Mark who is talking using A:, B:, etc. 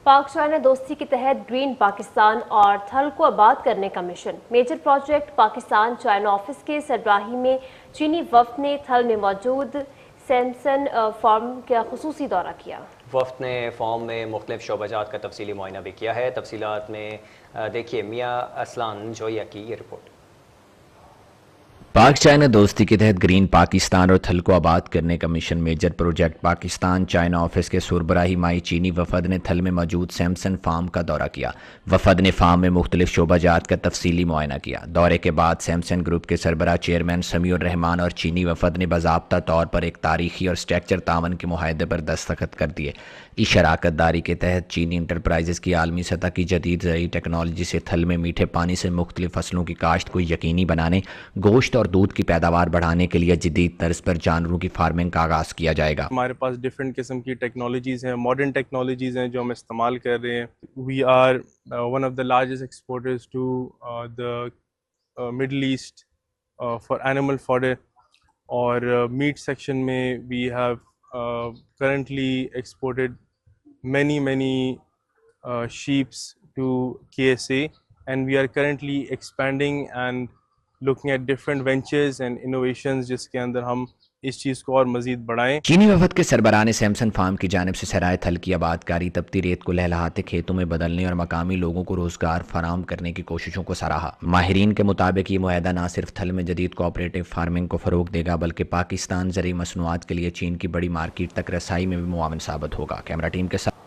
A: पाक चाइना दोस्ती के तहत ग्रीन पाकिस्तान और थल को आबाद करने का mission. Major project Pakistan China office के सरबराही में चीनी वफ्द ने थल में मौजूद सैमसन फार्म का खुसूसी दौरा किया।
B: वफ्द ने फार्म में मुख्तलिफ शोबाजात का तफसीली मुआयना भी किया है। तफसीलात में देखिए मियाँ असलान जोया की ये रिपोर्ट।
C: पाक चाइना दोस्ती के तहत ग्रीन पाकिस्तान और थल को आबाद करने का mission major project Pakistan China office के सुरबराही माई चीनी वफद ने थल में मौजूद सैमसन फार्म का दौरा किया। वफद ने फार्म में मुख्तलिफ शोबाजात का तफसीली मुआयना किया। दौरे के बाद सैमसन ग्रुप के सरबराह चेयरमैन समीउर रहमान और चीनी वफद ने बाज़ाब्ता तौर पर एक तारीखी और स्ट्रक्चर तावन के मुआहदे पर दस्तखत कर दिए। इस शराकत दारी के तहत चीनी इंटरप्राइजेस की आलमी सतह की जदीद ज़रूरी टेक्नोलॉजी से थल में मीठे पानी से मुख्तलिफ फसलों की काश्त को यकीनी बनाने, गोश्त और दूध की पैदावार बढ़ाने के लिए जदीद तर्ज पर जानवरों की फार्मिंग का आगाज़ किया जाएगा।
D: हमारे पास डिफरेंट किस्म की टेक्नोलॉजीज़ हैं, मॉडर्न टेक्नोलॉजीज़ हैं जो हम इस्तेमाल कर रहे हैं। We are one of the largest exporters to the Middle East for animal fodder, और मीट सेक्शन में we have currently exported many sheeps to KSA, and we are currently expanding and looking at different ventures and innovations जिसके अंदर हम इस चीज़ को और मज़ीद बढ़ाएं।
C: चीनी वफद के सरबराह ने सैमसन फार्म की जानिब से सराय थल की आबादकारी, तपती रेत को लहलहाते खेतों में बदलने और मकामी लोगों को रोजगार फराहम करने की कोशिशों को सराहा। माहिरीन के मुताबिक ये मुआहदा न सिर्फ थल में जदीद कोऑपरेटिव फार्मिंग को फ़रोग देगा बल्कि पाकिस्तान ज़रूरी मसनूआत के लिए चीन की बड़ी मार्केट तक रसाई में भी मुआवन साबित होगा। कैमरा टीम के साथ